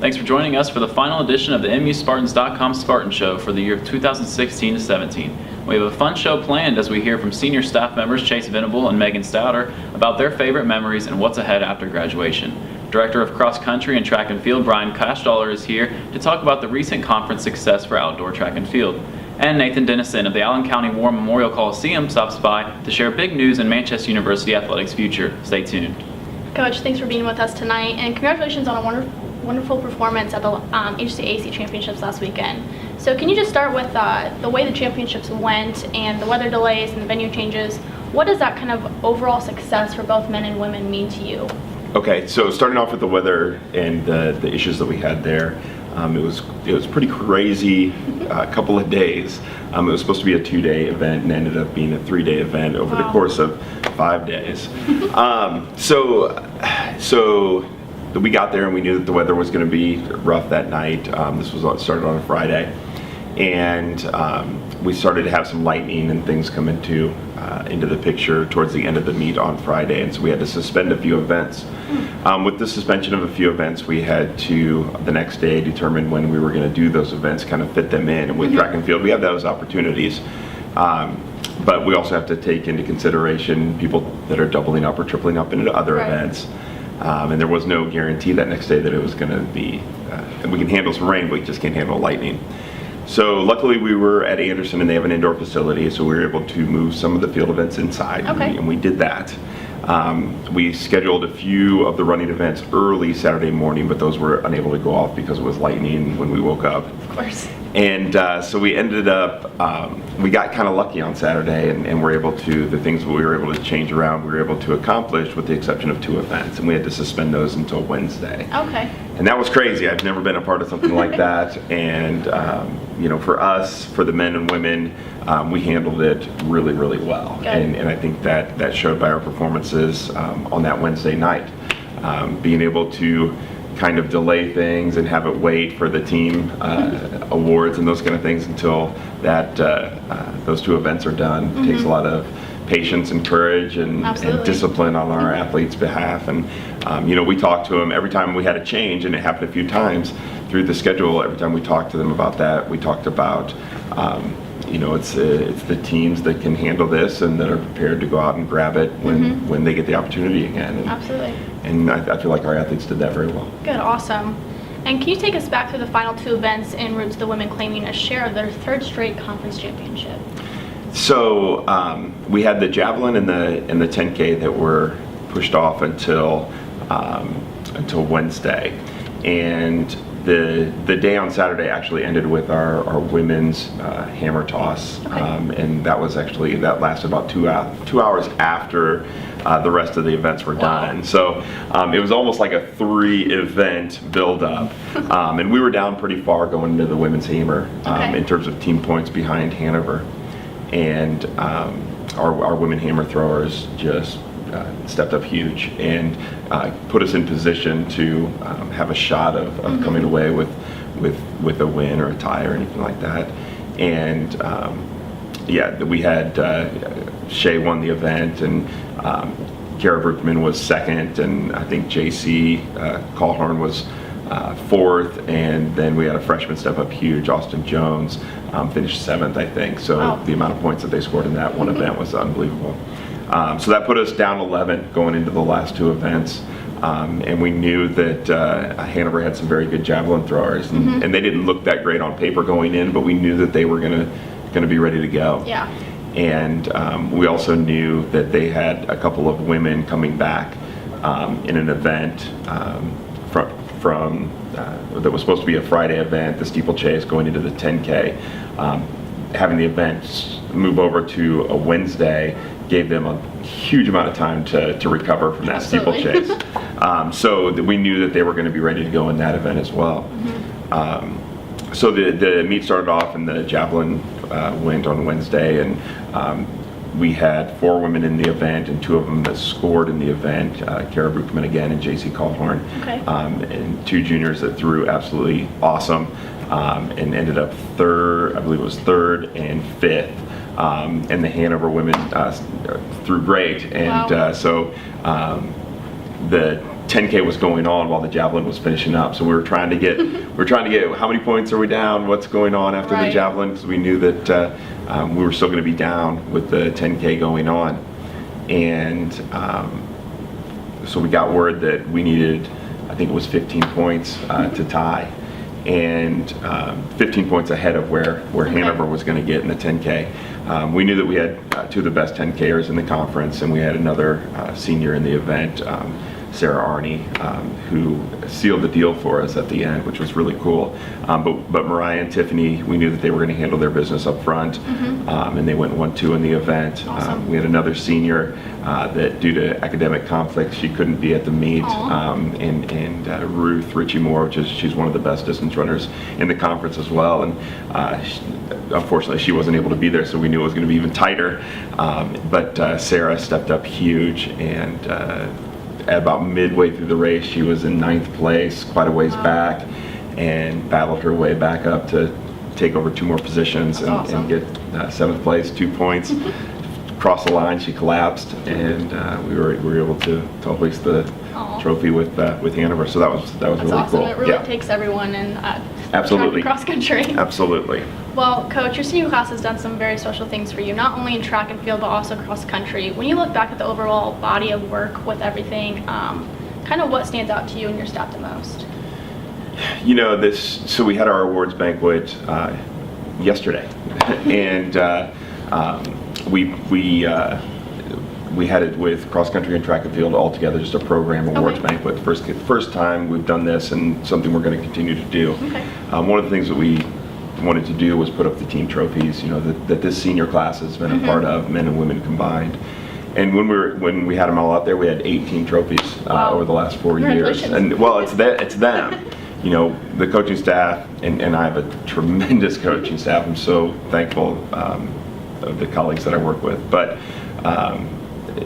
Thanks for joining us for the final edition of the MUSpartans.com Spartan Show for the year of 2016-17. We have a fun show planned as we hear from senior staff members Chase Venable and Megan Stouder about their favorite memories and what's ahead after graduation. Director of Cross Country and Track and Field Brian Cashdollar is here to talk about the recent conference success for outdoor track and field. And Nathan Dennison of the Allen County War Memorial Coliseum stops by to share big news in Manchester University athletics' future. Stay tuned. Coach, thanks for being with us tonight, and congratulations on a wonderful performance at the HCAC Championships last weekend. So can you just start with the way the championships went and the weather delays and the venue changes? What does that kind of overall success for both men and women mean to you? Okay, so starting off with the weather and the issues that we had there, it was pretty crazy couple of days. It was supposed to be a 2-day event and ended up being a 3-day event over the course of 5 days. So we got there and we knew that the weather was going to be rough that night. This was started on a Friday, and we started to have some lightning and things come into the picture towards the end of the meet on Friday, and so we had to suspend a few events. With the suspension of a few events, we had to the next day determine when we were going to do those events, kind of fit them in. And with track and field, we have those opportunities, but we also have to take into consideration people that are doubling up or tripling up into other events. And there was no guarantee that next day that it was going to be, we can handle some rain, but we just can't handle lightning. So luckily we were at Anderson and they have an indoor facility, so we were able to move some of the field events inside, and we did that. We scheduled a few of the running events early Saturday morning, but those were unable to go off because it was lightning when we woke up. Of course. And so we ended up, we got kind of lucky on Saturday, and we're able to, the things we were able to change around, we were able to accomplish with the exception of 2 events, and we had to suspend those until Wednesday. Okay. And that was crazy. I've never been a part of something like that. And, you know, for us, for the men and women, we handled it really, really well. And I think that showed by our performances on that Wednesday night. Being able to kind of delay things and have it wait for the team awards and those kind of things until that those 2 events are done. It takes a lot of patience and courage and discipline on our athletes' behalf. And you know, we talked to them every time we had a change, and it happened a few times through the schedule. Every time we talked to them about that, we talked about you know, it's the teams that can handle this and that are prepared to go out and grab it when they get the opportunity again. And I feel like our athletes did that very well. Good, awesome. And can you take us back to the final 2 events en route to the women claiming a share of their 3rd straight conference championship? So we had the javelin and the 10K that were pushed off until Wednesday, and the day on Saturday actually ended with our women's hammer toss, and that lasted about 2 hours after the rest of the events were done. So it was almost like a 3-event build-up, and we were down pretty far going into the women's hammer in terms of team points behind Hanover. And our women hammer throwers just stepped up huge and put us in position to have a shot of coming away with a win or a tie or anything like that. And yeah, we had Shay won the event, and Kara Brookman was 2nd, and I think JC Callhorn was 4th, and then we had a freshman step up huge, Austin Jones, finished 7th, I think. So the amount of points that they scored in that one event was unbelievable. So that put us down 11 going into the last 2 events, and we knew that Hanover had some very good javelin throwers, and they didn't look that great on paper going in, but we knew that they were gonna be ready to go. Yeah. And we also knew that they had a couple of women coming back in an event from that was supposed to be a Friday event, the steeplechase going into the 10K. Having the event move over to a Wednesday gave them a huge amount of time to recover from that steeplechase. So we knew that they were going to be ready to go in that event as well. So the meet started off, and the javelin went on Wednesday, and we had 4 women in the event, and 2 of them that scored in the event, Kara Brookman again and JC Callhorn, and 2 juniors that threw absolutely awesome, and ended up 3rd, I believe it was 3rd and 5th. And the Hanover women threw great, and so the 10K was going on while the javelin was finishing up. So we were trying to get how many points are we down? What's going on after the javelin? Because we knew that we were still going to be down with the 10K going on, and so we got word that we needed, I think it was 15 points to tie, and 15 points ahead of where Hanover was going to get in the 10K. We knew that we had two of the best 10Kers in the conference, and we had another senior in the event, Sarah Arney, who sealed the deal for us at the end, which was really cool. But Mariah and Tiffany, we knew that they were going to handle their business up front, and they went 1-2 in the event. Awesome. We had another senior that, due to academic conflicts, she couldn't be at the meet, and Ruth Ritchie Moore, she's one of the best distance runners in the conference as well, and unfortunately she wasn't able to be there, so we knew it was going to be even tighter. But Sarah stepped up huge, and at about midway through the race, she was in 9th place, quite a ways back, and battled her way back up to take over 2 more positions and get 7th place, 2 points. Cross the line, she collapsed, and we were able to hoist the trophy with Hanover. So that was really awesome. cool. It really takes everyone in absolutely cross country. Absolutely. Well, Coach, your senior class has done some very special things for you, not only in track and field, but also cross country. When you look back at the overall body of work with everything, kind of what stands out to you and your staff the most? You know, so we had our awards banquet yesterday, and we had it with cross country and track and field all together, just a program awards banquet. First time we've done this, and something we're going to continue to do. One of the things that we wanted to do was put up the team trophies, you know, that this senior class has been a part of, men and women combined. And when we had them all out there, we had 18 trophies over the last 4 years. And well, it's them. You know, the coaching staff, and I have a tremendous coaching staff. I'm so thankful of the colleagues that I work with. But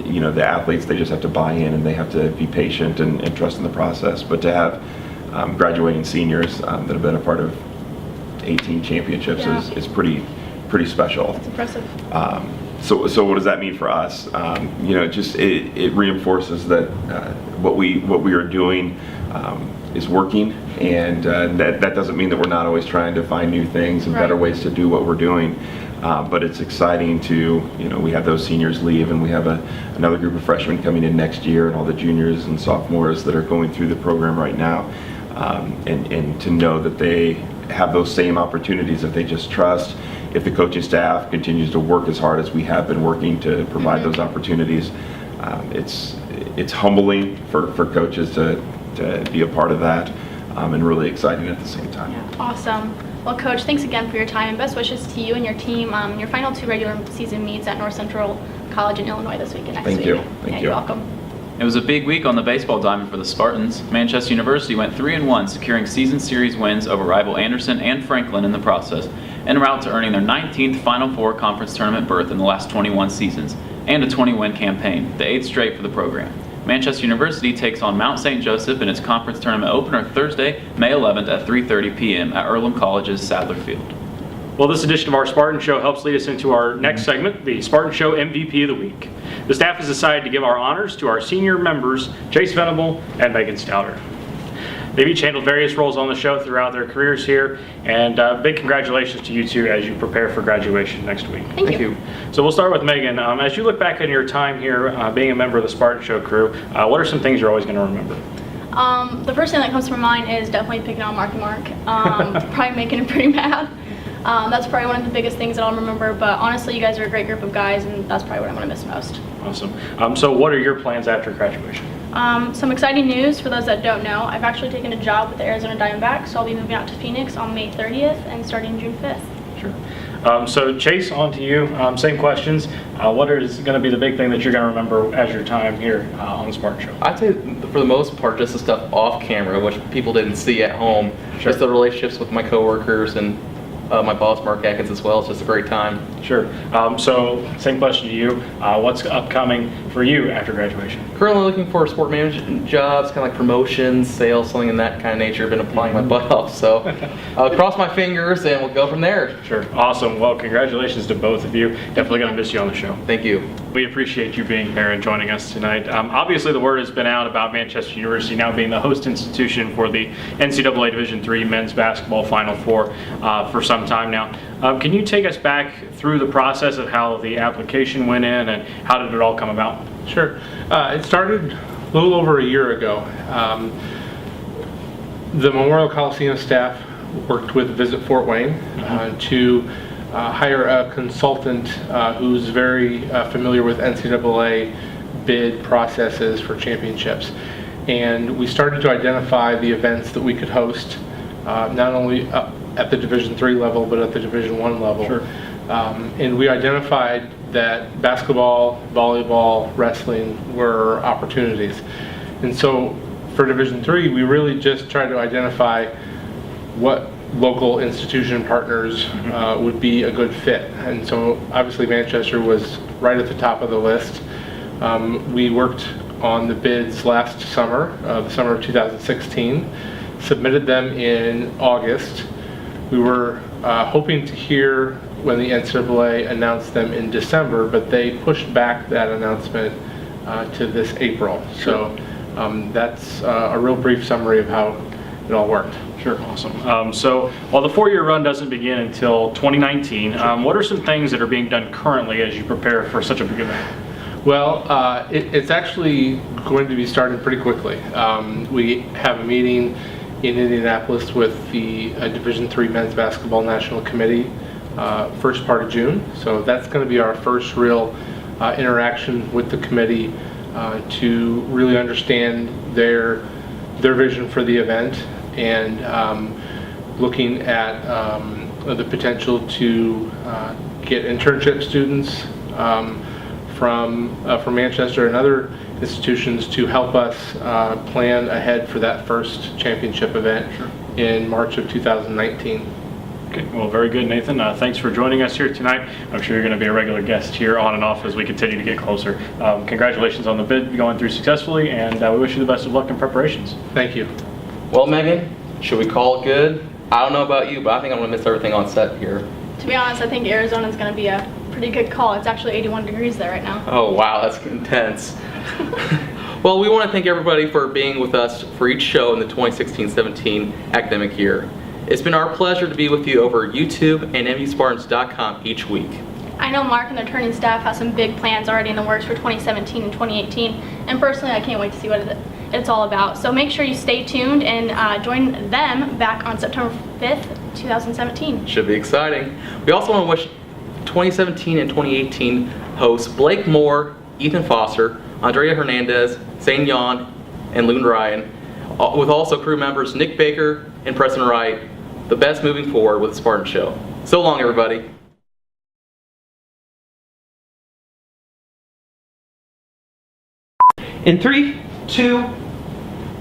you know, the athletes, they just have to buy in, and they have to be patient and trust in the process. But to have graduating seniors that have been a part of 18 championships is pretty special. That's impressive. So what does that mean for us? You know, it reinforces that what we are doing is working, and that doesn't mean that we're not always trying to find new things and better ways to do what we're doing. But it's exciting to, you know, we have those seniors leave, and we have another group of freshmen coming in next year, and all the juniors and sophomores that are going through the program right now, and to know that they have those same opportunities if they just trust. If the coaching staff continues to work as hard as we have been working to provide those opportunities, it's humbling for coaches to be a part of that, and really exciting at the same time. Yeah, awesome. Well, Coach, thanks again for your time, and best wishes to you and your team. Your final 2 regular season meets at North Central College in Illinois this week and next week. Thank you. Thank you. You're welcome. It was a big week on the baseball diamond for the Spartans. Manchester University went 3-1, securing season series wins over rival Anderson and Franklin in the process, en route to earning their 19th Final Four conference tournament berth in the last 21 seasons, and a 20-win campaign, the 8th straight for the program. Manchester University takes on Mount St. Joseph in its conference tournament opener Thursday, May 11th at 3:30 p.m. at Earlham College's Sadler Field. Well, this edition of our Spartan Show helps lead us into our next segment, the Spartan Show MVP of the Week. The staff has decided to give our honors to our senior members, Chase Venable and Megan Stouder. They've each handled various roles on the show throughout their careers here, and big congratulations to you two as you prepare for graduation next week. Thank you. So we'll start with Megan. As you look back on your time here, being a member of the Spartan Show crew, what are some things you're always going to remember? The first thing that comes to mind is definitely picking on Marky Mark, probably making him pretty mad. That's probably one of the biggest things that I'll remember, but honestly, you guys are a great group of guys, and that's probably what I'm going to miss most. Awesome. So what are your plans after graduation? Some exciting news for those that don't know. I've actually taken a job with the Arizona Diamondbacks, so I'll be moving out to Phoenix on May 30th and starting June 5th. Sure. So Chase, on to you. Same questions. What is going to be the big thing that you're going to remember as your time here on the Spartan Show? I'd say for the most part just the stuff off camera, which people didn't see at home. Sure. Just the relationships with my coworkers and my boss, Mark Atkins, as well. It's just a great time. Sure. So same question to you. What's upcoming for you after graduation? Currently looking for sport management jobs, kind of like promotions, sales, something in that kind of nature. Been applying my butt off, so I'll cross my fingers and we'll go from there. Sure. Awesome. Well, congratulations to both of you. Definitely going to miss you on the show. Thank you. We appreciate you being here and joining us tonight. Obviously, the word has been out about Manchester University now being the host institution for the NCAA Division III Men's Basketball Final Four for some time now. Can you take us back through the process of how the application went in and how did it all come about? Sure. It started a little over a year ago. The Memorial Coliseum staff worked with Visit Fort Wayne to hire a consultant who's very familiar with NCAA bid processes for championships. And we started to identify the events that we could host, not only at the Division III level, but at the Division I level. Sure. And we identified that basketball, volleyball, wrestling were opportunities. And so for Division III, we really just tried to identify what local institution partners would be a good fit. And so obviously Manchester was right at the top of the list. We worked on the bids last summer, the summer of 2016, submitted them in August. We were hoping to hear when the NCAA announced them in December, but they pushed back that announcement to this April. So that's a real brief summary of how it all worked. Sure, awesome. So while the 4-year run doesn't begin until 2019, what are some things that are being done currently as you prepare for such a big event? Well, it's actually going to be started pretty quickly. We have a meeting in Indianapolis with the Division III Men's Basketball National Committee first part of June. So that's going to be our first real interaction with the committee to really understand their vision for the event and looking at the potential to get internship students from Manchester and other institutions to help us plan ahead for that first championship event in March of 2019. Okay, well, very good, Nathan. Thanks for joining us here tonight. I'm sure you're going to be a regular guest here on and off as we continue to get closer. Congratulations on the bid going through successfully, and we wish you the best of luck in preparations. Thank you. Well, Megan, should we call it good? I don't know about you, but I think I'm going to miss everything on set here. To be honest, I think Arizona's going to be a pretty good call. It's actually 81 degrees there right now. Oh, wow, that's intense. Well, we want to thank everybody for being with us for each show in the 2016-17 academic year. It's been our pleasure to be with you over YouTube and MUSpartans.com each week. I know Mark and the returning staff have some big plans already in the works for 2017 and 2018, and personally I can't wait to see what it's all about. So make sure you stay tuned and join them back on September 5th, 2017. Should be exciting. We also want to wish 2017 and 2018 hosts Blake Moore, Ethan Foster, Andrea Hernandez, Zane Yon, and Loon Ryan, with also crew members Nick Baker and Preston Wright, the best moving forward with the Spartan Show. So long, everybody. In 3, 2.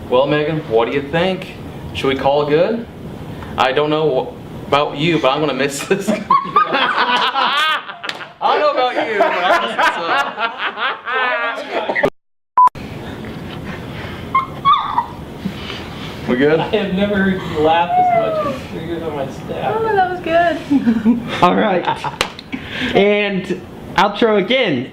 Well, Megan, what do you think? Should we call it good? I don't know about you, but I'm going to miss this. I don't know about you, but I miss this. We good? I have never heard you laugh as much as you on my staff. Oh, that was good. All right. And outro again.